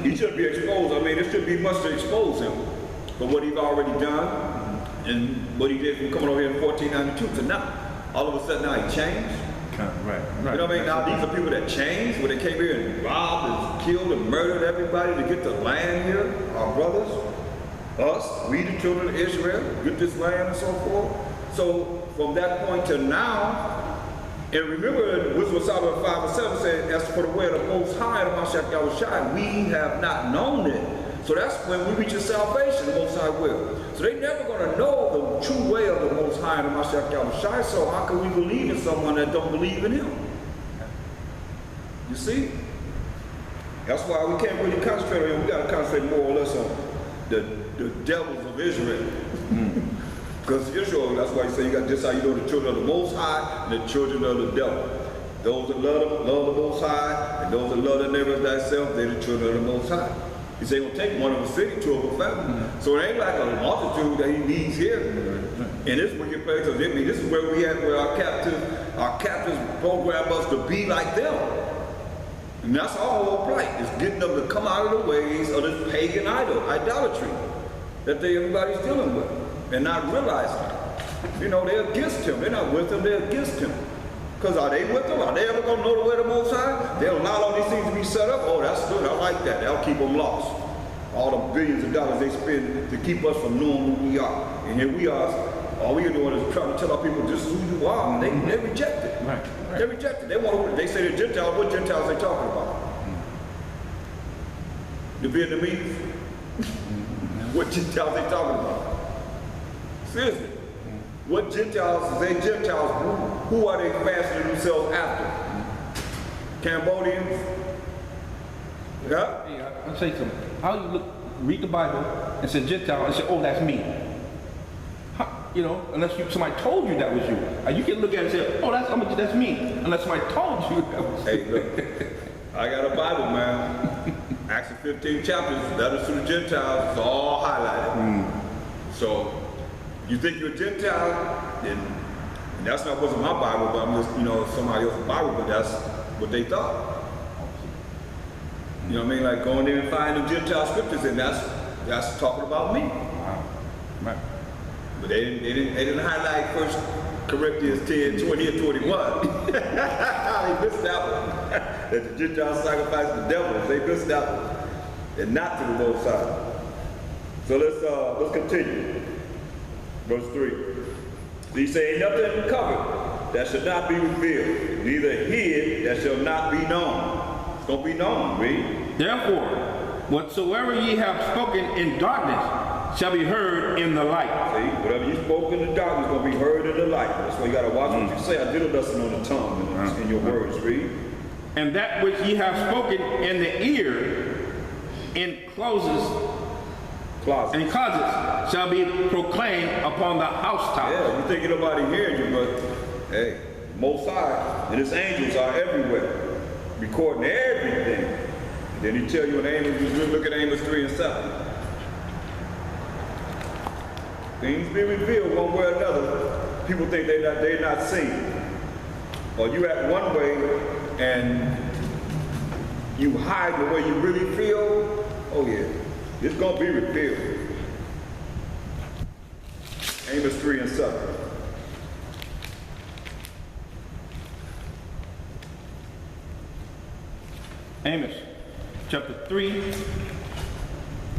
He should be exposed. I mean, there should be much to expose him for what he's already done and what he did from coming over here in 1492 to now. All of a sudden now he changed. Right. You know what I mean? Now these are people that changed when they came here and robbed and killed and murdered everybody to get the land here. Our brothers, us, we the children of Israel, get this land and so forth. So from that point to now, and remember, Wisdom of Solomon 5 and 7 said, as for the way of the Most High, the Mashiach Yahushua, we have not known it. So that's when we reach a salvation, the Most High will. So they're never going to know the true way of the Most High and the Mashiach Yahushua. So how can we believe in someone that don't believe in him? You see? That's why we can't really concentrate on him. We got to concentrate more or less on the devils of Israel. Because Israel, that's why you say you got this how you know the children of the Most High and the children of the devil. Those that love the Most High and those that love the neighbor as thyself, they're the children of the Most High. He said he'll take one of a city to a family. So it ain't like a multitude that he needs here. In this wicked place, because I mean, this is where we at, where our captors program us to be like them. And that's our whole plight, is getting them to come out of the ways of this pagan idolatry that everybody's dealing with. And not realizing, you know, they're against him. They're not with him, they're against him. Because are they with him? Are they ever going to know the way of the Most High? They'll allow all these things to be set up. Oh, that's good. I like that. That'll keep them lost. All the billions of dollars they spend to keep us from knowing who we are. And here we are. All we're doing is trying to tell our people this is who you are. And they reject it. Right. They reject it. They say they're Gentiles. What Gentiles are they talking about? The Vietnamese? What Gentiles they talking about? Seriously, what Gentiles, they Gentiles, who are they fastening themselves after? Cambodians? Yeah? Hey, I'll say something. How you read the Bible and say Gentile and say, oh, that's me. How, you know, unless somebody told you that was you. You can look at it and say, oh, that's me. Unless somebody told you that was you. Hey, look, I got a Bible, man. Acts 15 chapters, letters to the Gentiles, it's all highlighted. So, you think you're a Gentile, and that's not what's in my Bible, but I'm just, you know, somebody else's Bible, but that's what they thought. You know what I mean? Like going there and finding the Gentile scriptures, and that's talking about me. Wow. Right. But they didn't highlight 1 Corinthians 10, 20 and 21. They missed that one. That the Gentiles sacrifice the devils. They missed that one. And not to the Most High. So let's continue. Verse 3. So he said, ain't nothing covered that shall not be revealed, neither hid that shall not be known. It's going to be known, read. Therefore, whatsoever ye have spoken in darkness shall be heard in the light. See, whatever you spoke in the darkness is going to be heard in the light. That's why you got to watch what you say. I did a lesson on the tongue in your words, read. And that which ye have spoken in the ear, in closets shall be proclaimed upon the housetop. Yeah, you think nobody hearing you, but hey, Most High and his angels are everywhere, recording everything. And then he tell you in Amos, you look at Amos 3 and 7. Things be revealed one way or another. People think they're not seen. Or you act one way and you hide the way you really feel. Oh yeah, it's gonna be revealed. Amos 3 and 7. Amos chapter 3,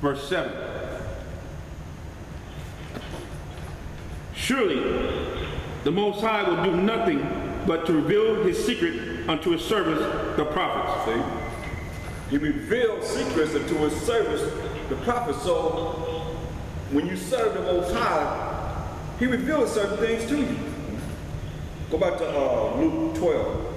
verse 7. Surely the Most High will do nothing but to reveal his secret unto his servants, the prophets. See? He revealed secrets unto his servants, the prophets. So when you serve the Most High, he reveals certain things to you. Go back to Luke 12.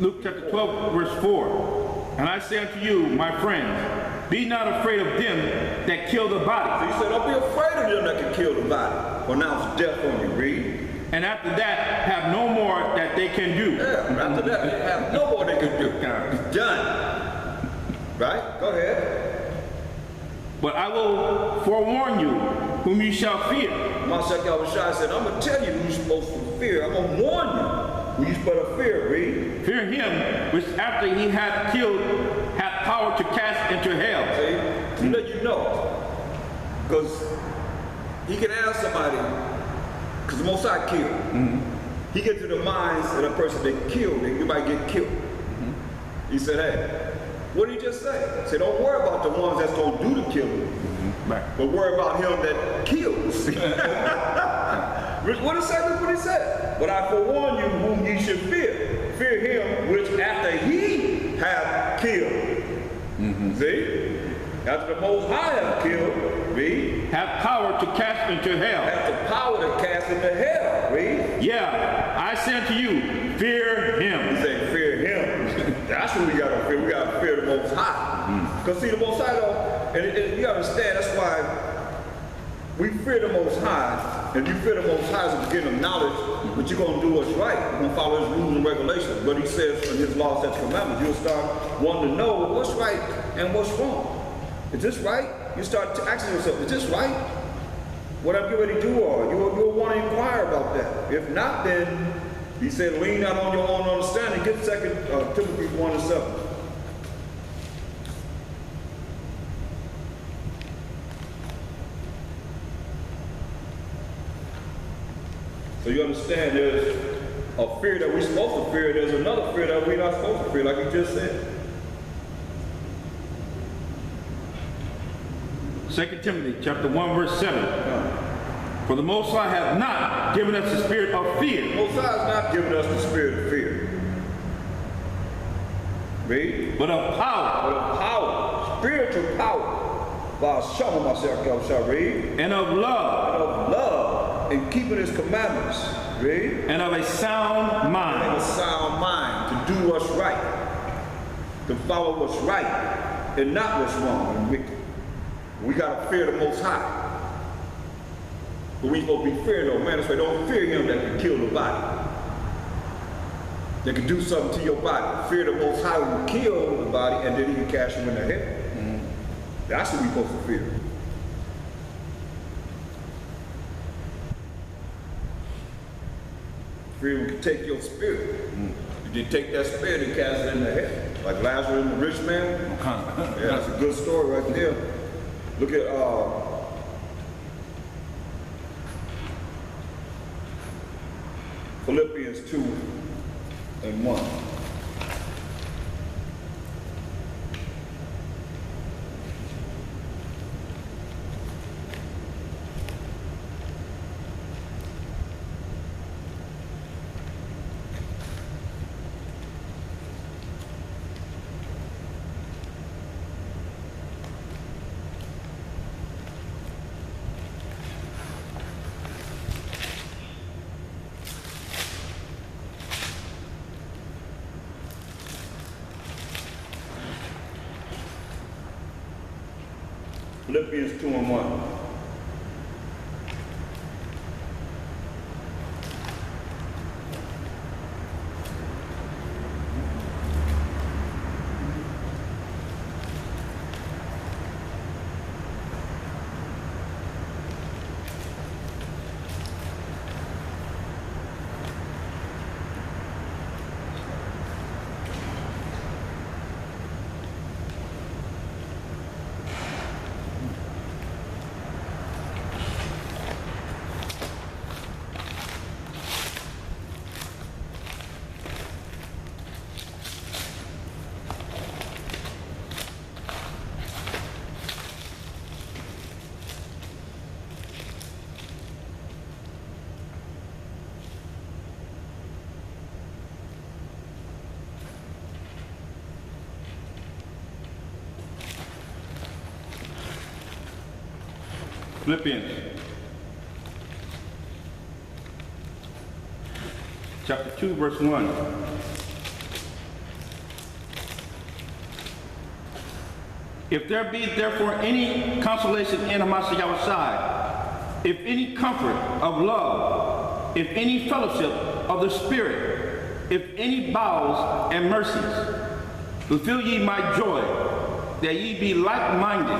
Luke chapter 12, verse 4. And I say unto you, my friends, be not afraid of them that kill the body. So he said, don't be afraid of them that can kill the body. Pronounce death on you, read. And after that, have no more that they can do. Yeah, after that, they have no more they can do. It's done. Right? Go ahead. But I will forewarn you whom you shall fear. Mashiach Yahushua said, I'm going to tell you who you're supposed to fear. I'm going to warn you. When you spread of fear, read. Fear him which after he hath killed hath power to cast into hell. See? To let you know. Because he can ask somebody, because the Most High killed. He gets to the minds of the person they killed, they might get killed. He said, hey, what did he just say? He said, don't worry about the ones that's going to do the killing, Right. but worry about him that kills. What he said? But I forewarn you whom ye should fear. Fear him which after he hath killed. See? After the Most High hath killed, read. Have power to cast into hell. Have the power to cast into hell, read. Yeah, I say unto you, fear He him. said, fear him. That's what we gotta fear. We gotta fear the Most High. Because see, the Most High though, and you understand, that's why we fear the Most High. If you fear the Most High as a beginning of knowledge, but you're gonna do what's right. You're gonna follow his rules and regulations. What he says in his laws, statutes, commandments, you'll start wanting to know what's right and what's wrong. Is this right? You start asking yourself, is this right? What I'm getting ready to do, or you'll want to inquire about that. If not, then he said, lean not on your own understanding. Get 2 Timothy 1:7. So you understand there's a fear that we're supposed to fear. There's another fear that we're not supposed to fear, like he just said. 2 Timothy chapter 1 verse 7. For the Most High hath not given us the spirit of fear. Most High has not given us the spirit of fear. Read. But of power. But of power, spiritual power. By Shalom myself, shall read. And of love. And of love, and keeping his commandments. Read. And of a sound And mind. a sound mind, to do what's right. To follow what's right, and not what's wrong and wicked. We gotta fear the Most High. But we supposed to be fearing no man. That's why don't fear him that can kill the body. That can do something to your body. Fear the Most High who will kill the body and then he can cast you in the head. That's what we supposed to fear. Fear we can take your spirit. You can take that spirit and cast it in the head. Like Lazarus and the rich man. Yeah, that's a good story right there. Look at Philippians 2:1. Philippians 2:1. Philippians chapter 2 verse 1. If there be therefore any consolation in Hamashiach Yahushua, if any comfort of love, if any fellowship of the Spirit, if any bowels and mercies, fulfill ye my joy, that ye be like-minded,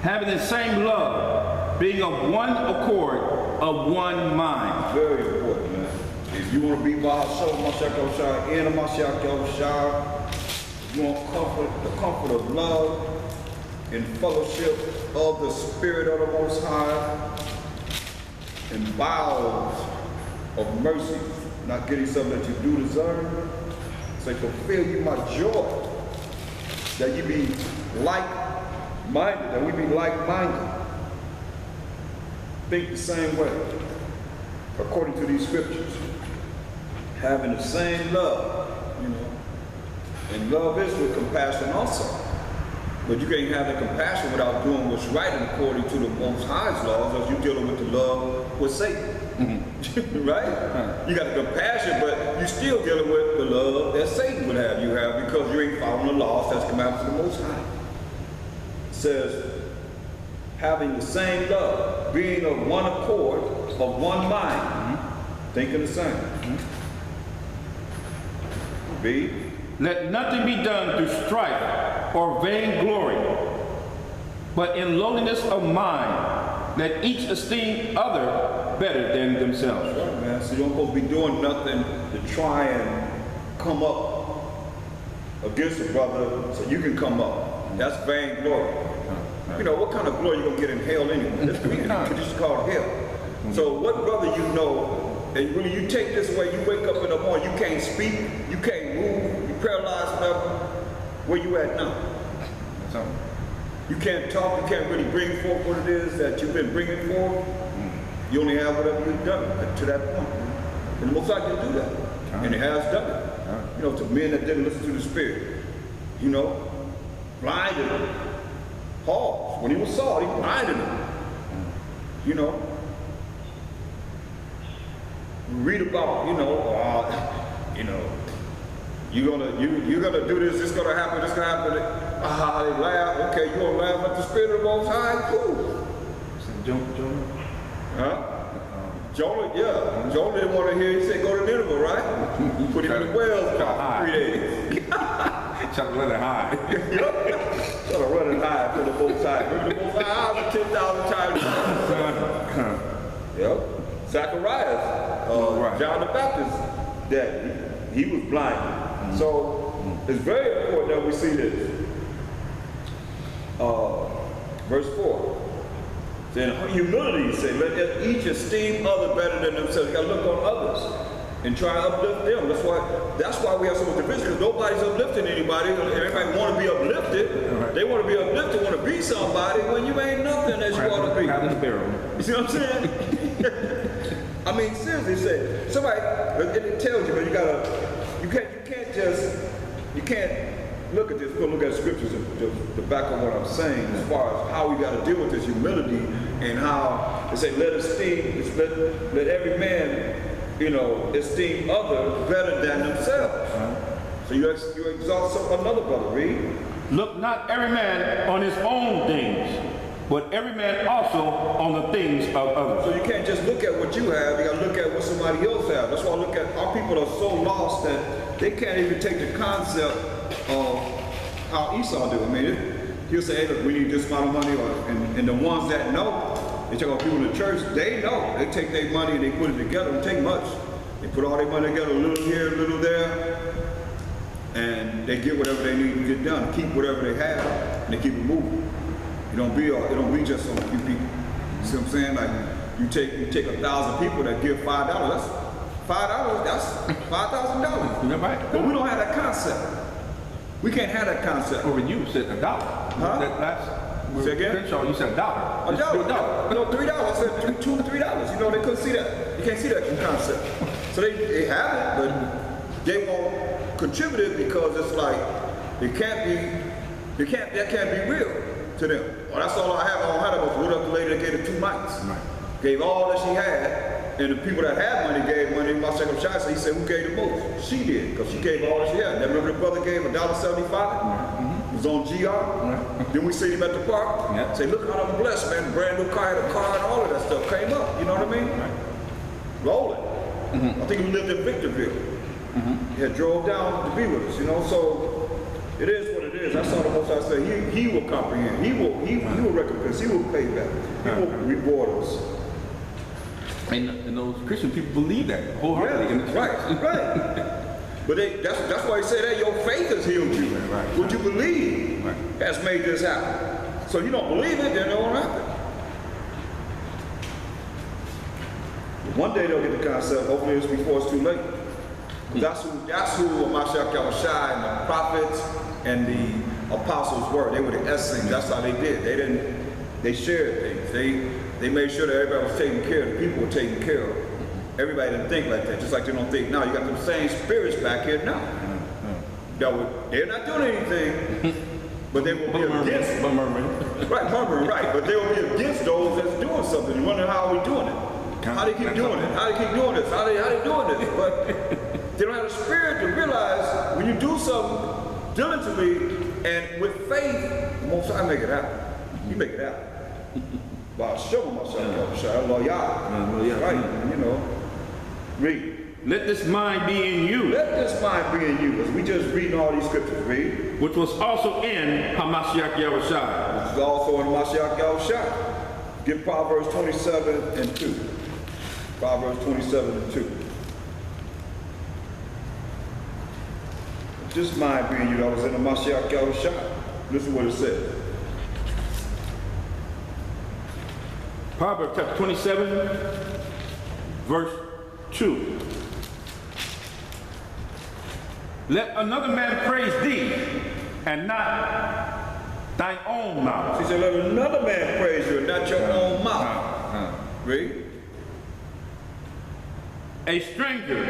having the same love, being of one accord, of one mind. Very important, man. If You want to be by Hashem, Mashiach Yahushua, in Mashiach Yahushua. You want the comfort of love and fellowship of the Spirit of the Most High, and bowels of mercy, not getting something that you do deserve. Say, fulfill you my joy, that you be like-minded, that we be like-minded. Think the same way, according to these scriptures. Having the same love, you know. And love is with compassion also. But you can't have the compassion without doing what's right and according to the Most High's laws, as you're dealing with the love with Satan. Right? You got the compassion, but you're still dealing with the love that Satan would have you have, because you ain't following the laws that's commanded to the Most High. It says, having the same love, being of one accord, of one mind, thinking the same. B. Let nothing be done through strife or vainglory, but in lowliness of mind, let each esteem other better than themselves. Right, man. So you don't supposed to be doing nothing to try and come up against a brother so you can come up. That's vainglory. You know, what kind of glory you gonna get in hell anyway? It's called hell. So what brother you know, and when you take this away, you wake up in the morning, you can't speak, you can't move, you're paralyzed, whatever, where you at now? You can't talk, you can't really bring forth what it is that you've been bringing forth. You only have whatever you've done to that point. And the Most High can do that. And it has done it. You know, to men that didn't listen to the Spirit. You know, blinded them. Paul, when he was Saul, he blinded them. You know. We read about, you're gonna do this, it's gonna happen, it's gonna happen. They laugh. Okay, you gonna laugh at the Spirit of the Most High? Cool. Jonah? Huh? Jonah, yeah. Jonah didn't want to hear. He said, go to Nineveh, right? Put him in the wells for 3 days. Try to run it high. Yep. Try to run it high for the Most High. Remember the Most High was 10,000 times. Yep. Zacharias, Right. John the Baptist, that he was blind. So it's very important that we see this. Verse 4. Then humility, say, let each esteem other better than themselves. You gotta look on others and try to uplift them. That's why we have so much division, because nobody's uplifting anybody. Everybody want to be uplifted. Right. They want to be uplifted, want to be somebody when you ain't nothing as you ought to be. You see what I'm saying? I mean, seriously, say somebody. It tells you, man. You can't look at this. We're gonna look at scriptures to back up what I'm saying as far as how we got to deal with this humility and how they say let every man, esteem others better than themselves. So you exalt another brother. Read. Look not every man on his own things, but every man also on the things of others. So you can't just look at what you have, you gotta look at what somebody else has. That's why I look at our people are so lost that they can't even take the concept of how Esau do. I mean, he'll say, hey, look, we need this amount of money, and the ones that know, they talk about people in the church, they know. They take their money and they put it together. It don't take much. They put all their money together, a little here, a little there, and they get whatever they need to get done, keep whatever they have, and they keep it moving. It don't be just on a few people. You see what I'm saying? Like you take 1,000 people that give $5. That's $5. That's $5,000. Right. But we don't have that concept. We can't have that concept. Over you said $1. Huh? Say again? You said $1. $1. No, $3. I said $2 or $3. They couldn't see that. You can't see that concept. So they have it, but they won't contribute it because it's like that can't be real to them. Well, that's all I have. All I had was what up the lady that gave her 2 mics. Right. Gave all that she had, and the people that had money gave money. My second shot, so he said, who gave the most? She did, because she gave all that she had. Remember the brother gave $1.75? It was on GR. Right. Then we see him at the park. Yeah. Say, look how I'm blessed, man. Brand new car, the car, and all of that stuff came up. You know what I mean? Right. Rolling. I think he lived in Victorville. He had drove down to be with us, so it is what it is. I saw the Most High say he will comprehend. He will recompense. He will pay back. He will reward us. And those Christian people believe that wholeheartedly. in the church. Right. But that's why he said that your faith has healed you. Right. What you believe Right. has made this happen. So you don't believe it, then it won't happen. One day they'll get the concept. Hopefully it's before it's too late. That's who Mashiach Yahushua and the prophets and the apostles were. They were the essence. That's how they did. They shared things. They made sure that everybody was taken care of. The people were taken care of. Everybody didn't think like that, just like they don't think now. You got the same spirits back here now. They're not doing anything, but they will be against. But murmuring. Right, murmuring, right. But they will be against those that's doing something. You wonder how are we doing it? How they keep doing it? How they keep doing this? How they doing this? But they don't have the spirit to realize when you do something diligently and with faith, the Most High make it happen. You make it happen. By showing myself, right? You know, read. Let this mind be in you. Let this mind be in you, as we just reading all these scriptures. Read. Which was also in Hamashiach Yahushua. Which is also in Mashiach Yahushua. Give Proverbs 27 and 2. Proverbs 27 and 2. This mind be in you that was in the Mashiach Yahushua. Listen what it says. Proverbs chapter 27, verse 2. Let another man praise thee, and not thine own mouth. She said, let another man praise you, and not your own mouth. Read. A stranger,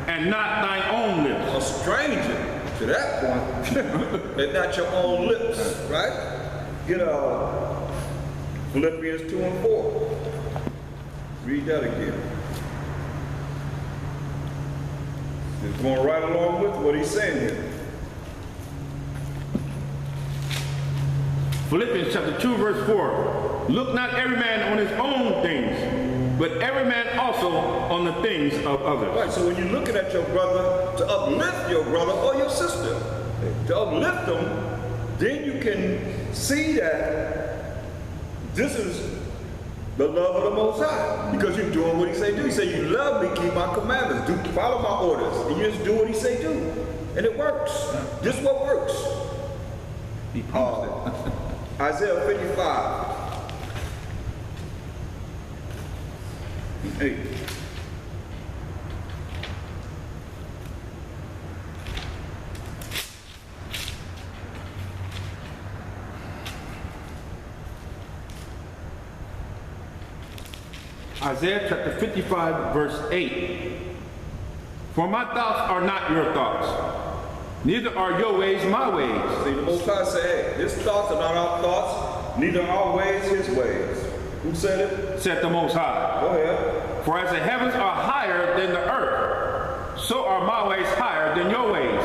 and not thine own lips. A stranger, to that point, and not your own lips, right? You know, Philippians 2 and 4. Read that again. It's going right along with what he's saying here. Philippians chapter 2, verse 4. Look not every man on his own things, but every man also on the things of others. Right, so when you're looking at your brother, to uplift your brother or your sister, to uplift them, then you can see that this is the love of the Most High, because you're doing what he say do. He say, you love me, keep my commandments, follow my orders, and you just do what he say do. And it works. This is what works. He promised it. Isaiah 55. 8. Isaiah chapter 55, verse 8. For my thoughts are not your thoughts, neither are your ways my ways. See, the Most High say, hey, his thoughts are not our thoughts, neither are our ways his ways. Who said it? Said the Most High. Go ahead. For as the heavens are higher than the earth, so are my ways higher than your ways,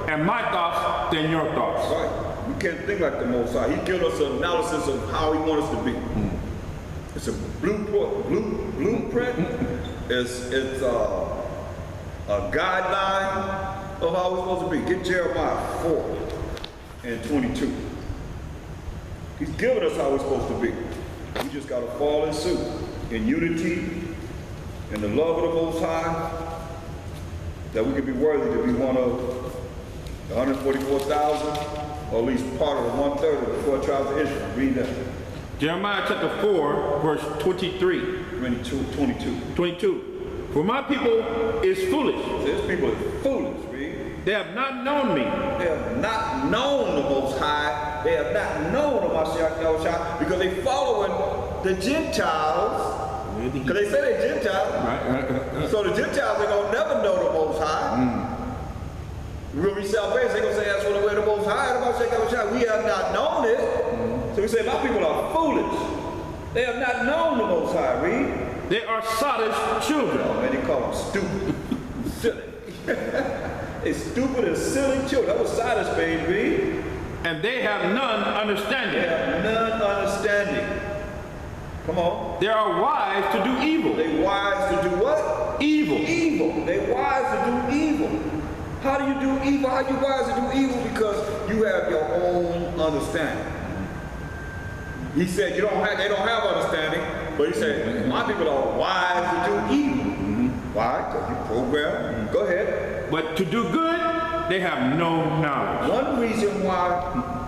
and my thoughts than your thoughts. Right. We can't think like the Most High. He gives us an analysis of how he wants us to be. It's a blueprint. It's a guideline of how we're supposed to be. Get Jeremiah 4 and 22. He's giving us how we're supposed to be. We just got to fall in suit in unity, in the love of the Most High, that we can be worthy to be one of the 144,000, or at least part of the 1/3 of the 4 tribes of Israel. Read that. Jeremiah chapter 4, verse 23. 22. For my people is foolish. This people is foolish, read. They have not known me. They have not known the Most High. They have not known the Mashiach Yahushua, because they following the Gentiles. Because they say they're Gentiles. Right. So the Gentiles, they're going to never know the Most High. We're going to be salvation. They're going to say, that's what the way the Most High, the Mashiach Yahushua. We have not known it. So we say, my people are foolish. They have not known the Most High, read. They are sottish children. Oh man, they call them stupid. Silly. They stupid and silly children. That was Silas, baby. And they have none understanding. They have none understanding. Come on. They are wise to do evil. They wise to do what? Evil. Evil. They wise to do evil. How do you do evil? How you wise to do evil? Because you have your own understanding. He said they don't have understanding But he said, my people are wise to do evil. Why? Because you program. Go ahead. But to do good, they have no knowledge. One reason why